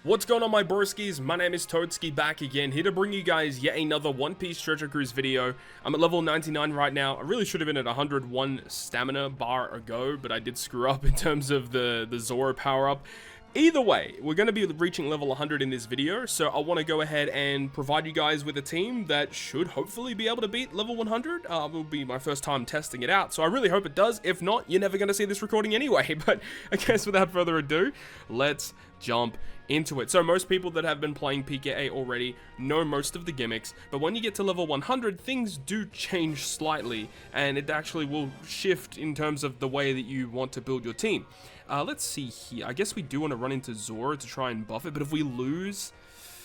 What's going on, my broskiis? My name is Toadskii, back again, here to bring you guys yet another One Piece Treasure Cruise video. I'm at level 99 right now. I really should have been at 101 stamina bar ago, but I did screw up in terms of the Zoro power-up. Either way, we're going to be reaching level 100 in this video, so I want to go ahead and provide you guys with a team that should hopefully be able to beat level 100. It will be my first time testing it out, so I really hope it does. If not, you're never going to see this recording anyway. But I guess without further ado, let's jump into it. So most people that have been playing PKA already know most of the gimmicks, but when you get to level 100, things do change slightly, and it actually will shift in terms of the way that you want to build your team. Let's see here. I guess we do want to run into Zoro to try and buff it, but if we lose,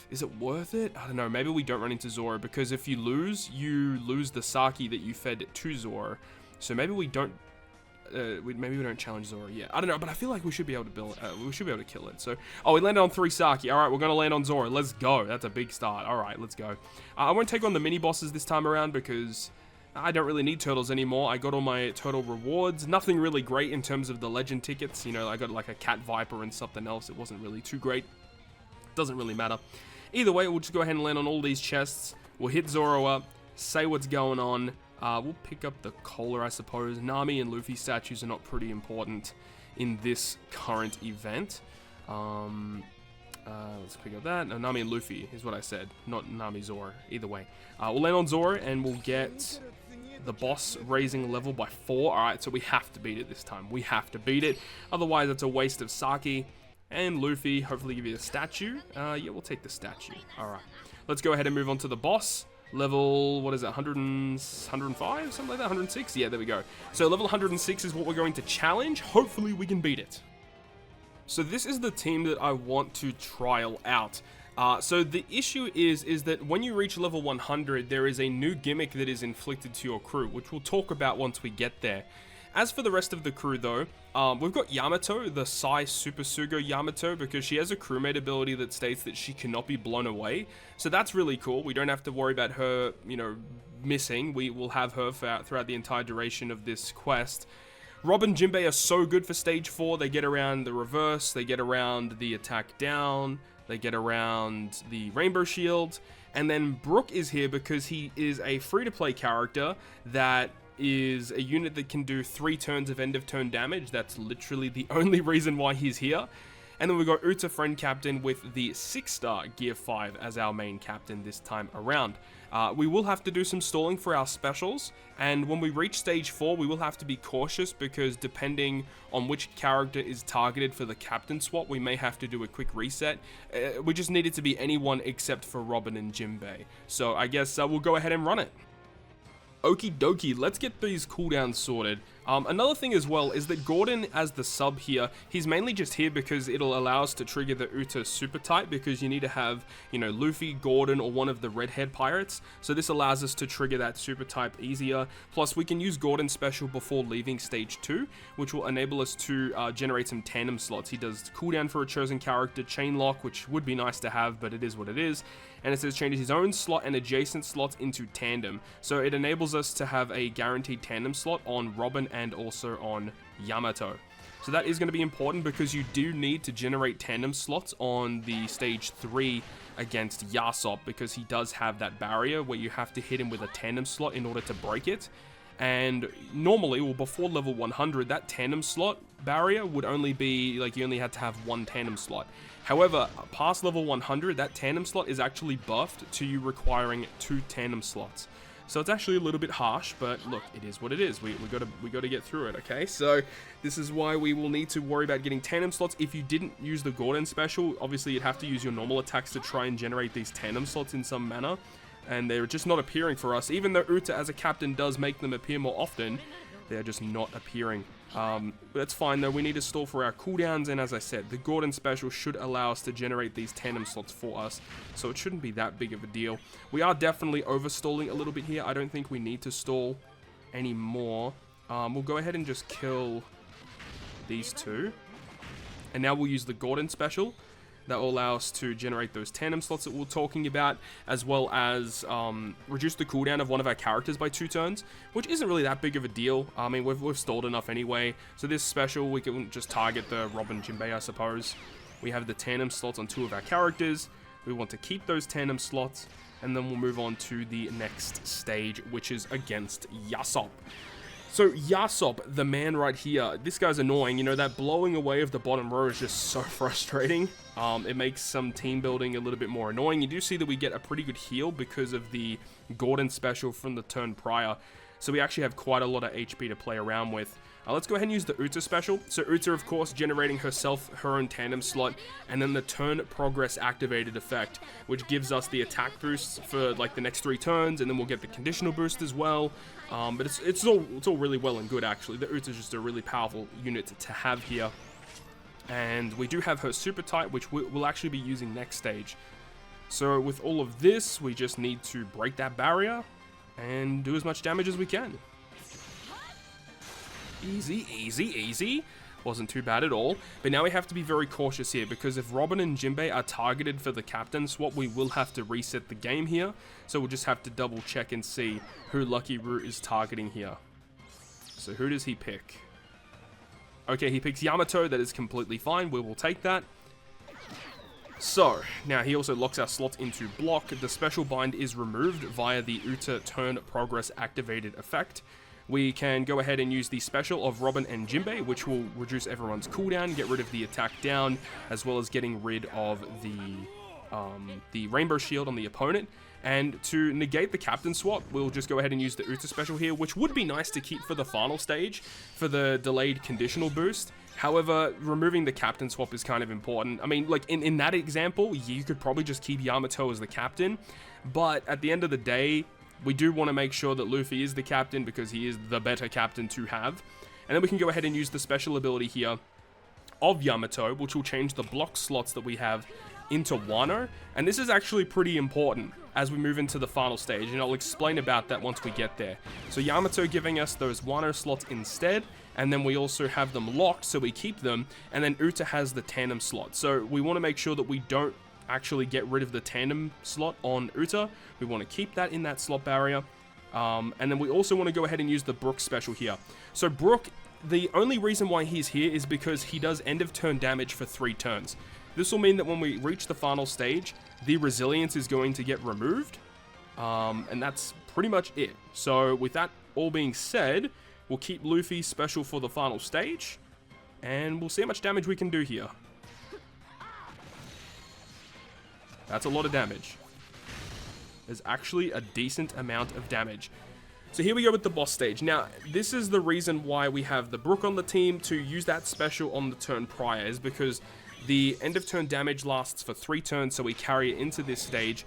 is it worth it? I don't know. Maybe we don't run into Zoro, because if you lose the Saki that you fed to Zoro. So maybe we don't. Maybe we don't challenge Zoro yet. I don't know, but I feel like we should be able to build. We should be able to kill it. So, oh, we landed on 3 Saki. All right, we're gonna land on Zoro. Let's go. That's a big start. All right, let's go. I won't take on the mini bosses this time around because I don't really need turtles anymore. I got all my turtle rewards. Nothing really great in terms of the legend tickets. You know, I got like a cat viper and something else. It wasn't really too great. Doesn't really matter. Either way, we'll just go ahead and land on all these chests. We'll hit Zoro up, say what's going on. We'll pick up the cola, I suppose. Nami and Luffy statues are not pretty important in this current event. Let's pick up that. No, Nami and Luffy is what I said, not Nami Zoro. Either way. We'll land on Zoro and we'll get the boss raising level by 4. Alright, so we have to beat it this time. We have to beat it. Otherwise, it's a waste of Saki. And Luffy, hopefully give you a statue. Yeah, we'll take the statue. Alright. Let's go ahead and move on to the boss. Level, what is it, 105? Something like that, 106? Yeah, there we go. So level 106 is what we're going to challenge. Hopefully we can beat it. So this is the team that I want to trial out. So the issue is that when you reach level 100, there is a new gimmick that is inflicted to your crew, which we'll talk about once we get there. As for the rest of the crew though, we've got Yamato, the Sai Super Sugo Yamato, because she has a crewmate ability that states that she cannot be blown away. So that's really cool. We don't have to worry about her, you know, missing. We will have her throughout the entire duration of this quest. Rob and Jinbei are so good for stage 4. They get around the reverse, they get around the attack down, they get around the rainbow shield. And then Brook is here because he is a free-to-play character that is a unit that can do 3 turns of end of turn damage. That's literally the only reason why he's here. And then we've got Uta Friend Captain with the 6-star Gear 5 as our main captain this time around. We will have to do some stalling for our specials, and when we reach stage 4 we will have to be cautious because depending on which character is targeted for the captain swap, we may have to do a quick reset. We just need it to be anyone except for Robin and Jinbei. So I guess we'll go ahead and run it. Okie dokie, let's get these cooldowns sorted. Another thing as well is that Gordon as the sub here, he's mainly just here because it'll allow us to trigger the Uta super type, because you need to have, you know, Luffy, Gordon, or one of the redhead pirates. So this allows us to trigger that super type easier. Plus we can use Gordon's special before leaving stage 2, which will enable us to generate some tandem slots. He does cooldown for a chosen character, chain lock, which would be nice to have, but it is what it is. And it says changes his own slot and adjacent slots into tandem. So it enables us to have a guaranteed tandem slot on Robin and also on Yamato. So that is going to be important because you do need to generate tandem slots on the stage 3 against Yasop, because he does have that barrier where you have to hit him with a tandem slot in order to break it. And normally, well, before level 100, that tandem slot barrier would only be, like, you only had to have 1 tandem slot. However, past level 100, that tandem slot is actually buffed to you requiring 2 tandem slots. So it's actually a little bit harsh, but look, it is what it is. We gotta get through it, okay? So this is why we will need to worry about getting tandem slots. If you didn't use the Gordon special, obviously you'd have to use your normal attacks to try and generate these tandem slots in some manner. And they're just not appearing for us. Even though Uta as a captain does make them appear more often, they're just not appearing. But that's fine though, we need to stall for our cooldowns, and as I said, the Gordon special should allow us to generate these tandem slots for us, so it shouldn't be that big of a deal. We are definitely over-stalling a little bit here. I don't think we need to stall anymore. We'll go ahead and just kill these 2. And now we'll use the Gordon special. That will allow us to generate those tandem slots that we're talking about, as well as reduce the cooldown of one of our characters by 2 turns, which isn't really that big of a deal. I mean, we've stalled enough anyway. So this special, we can just target the Robin Jinbei, I suppose. We have the tandem slots on 2 of our characters. We want to keep those tandem slots, and then we'll move on to the next stage, which is against Yasop. So Yasop, the man right here, this guy's annoying. You know, that blowing away of the bottom row is just so frustrating. It makes some team building a little bit more annoying. You do see that we get a pretty good heal because of the Gordon special from the turn prior. So we actually have quite a lot of HP to play around with. Let's go ahead and use the Uta special. So Uta, of course, generating herself her own tandem slot, and then the turn progress activated effect, which gives us the attack boosts for like the next 3 turns, and then we'll get the conditional boost as well. But it's all really well and good, actually. The Uta is just a really powerful unit to have here. And we do have her super type, which we'll actually be using next stage. So with all of this, we just need to break that barrier and do as much damage as we can. Easy, easy, easy. Wasn't too bad at all. But now we have to be very cautious here, because if Robin and Jinbei are targeted for the captain swap, we will have to reset the game here. So we'll just have to double check and see who Lucky Root is targeting here. So who does he pick? Okay, he picks Yamato. That is completely fine. We will take that. So, now he also locks our slot into block. The special bind is removed via the Uta turn progress activated effect. We can go ahead and use the special of Robin and Jinbei, which will reduce everyone's cooldown, get rid of the attack down, as well as getting rid of the rainbow shield on the opponent. And to negate the captain swap, we'll just go ahead and use the Uta special here, which would be nice to keep for the final stage, for the delayed conditional boost. However, removing the captain swap is kind of important. I mean, like, in that example, you could probably just keep Yamato as the captain, but at the end of the day, we do want to make sure that Luffy is the captain, because he is the better captain to have. And then we can go ahead and use the special ability here of Yamato, which will change the block slots that we have into Wano. And this is actually pretty important as we move into the final stage, and I'll explain about that once we get there. So Yamato giving us those Wano slots instead, and then we also have them locked, so we keep them, and then Uta has the tandem slot. So we want to make sure that we don't actually get rid of the tandem slot on Uta. We want to keep that in that slot barrier. And then we also want to go ahead and use the Brook special here. So Brook, the only reason why he's here is because he does end of turn damage for 3 turns. This will mean that when we reach the final stage, the resilience is going to get removed. And that's pretty much it. So with that all being said, we'll keep Luffy special for the final stage, and we'll see how much damage we can do here. That's a lot of damage. There's actually a decent amount of damage. So here we go with the boss stage. Now, this is the reason why we have the Brook on the team to use that special on the turn prior, is because the end of turn damage lasts for 3 turns, so we carry it into this stage.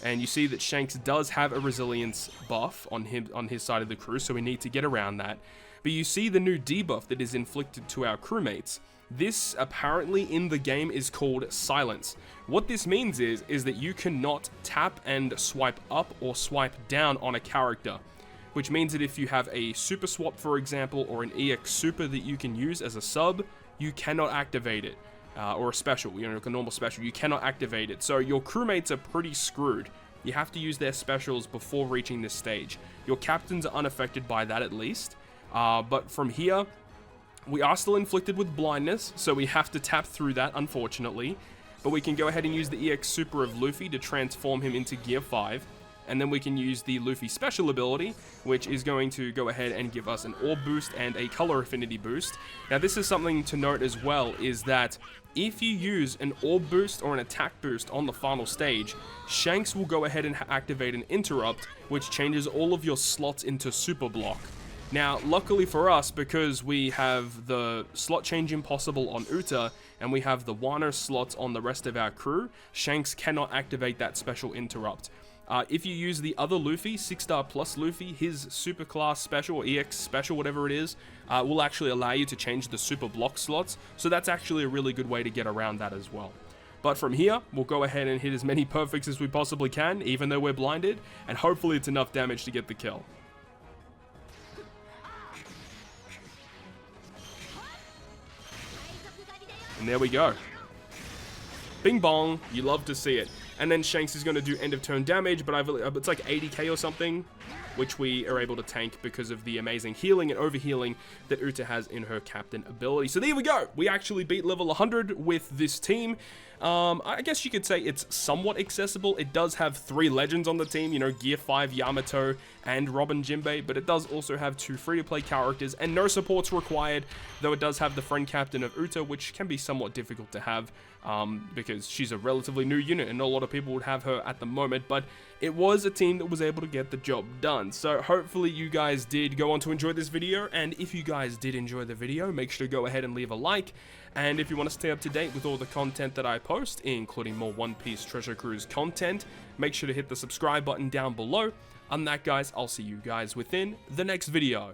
And you see that Shanks does have a resilience buff on his side of the crew, so we need to get around that. But you see the new debuff that is inflicted to our crewmates. This apparently in the game is called Silence. What this means is that you cannot tap and swipe up or swipe down on a character, which means that if you have a super swap, for example, or an EX super that you can use as a sub, you cannot activate it. Or a special, you know, like a normal special, you cannot activate it. So your crewmates are pretty screwed. You have to use their specials before reaching this stage. Your captains are unaffected by that at least. But from here, we are still inflicted with blindness, so we have to tap through that, unfortunately. But we can go ahead and use the EX super of Luffy to transform him into Gear 5. And then we can use the Luffy special ability, which is going to go ahead and give us an orb boost and a color affinity boost. Now this is something to note as well, is that if you use an orb boost or an attack boost on the final stage, Shanks will go ahead and activate an interrupt, which changes all of your slots into super block. Now, luckily for us, because we have the slot change impossible on Uta, and we have the Wano slots on the rest of our crew, Shanks cannot activate that special interrupt. If you use the other Luffy, 6-star plus Luffy, his super class special, or EX special, whatever it is, will actually allow you to change the super block slots, so that's actually a really good way to get around that as well. But from here, we'll go ahead and hit as many perfects as we possibly can, even though we're blinded, and hopefully it's enough damage to get the kill. And there we go. Bing bong, you love to see it. And then Shanks is going to do end of turn damage, but it's like 80k or something, which we are able to tank because of the amazing healing and overhealing that Uta has in her captain ability. So there we go. We actually beat level 100 with this team. I guess you could say it's somewhat accessible. It does have 3 legends on the team, you know, Gear 5 Yamato and Robin Jinbei, but it does also have 2 free-to-play characters and no supports required, though it does have the friend captain of Uta, which can be somewhat difficult to have because she's a relatively new unit and not a lot of people would have her at the moment, but it was a team that was able to get the job done. So hopefully you guys did go on to enjoy this video, and if you guys did enjoy the video, make sure to go ahead and leave a like. And if you want to stay up to date with all the content that I post, including more One Piece Treasure Cruise content, make sure to hit the subscribe button down below. On that, guys, I'll see you guys within the next video.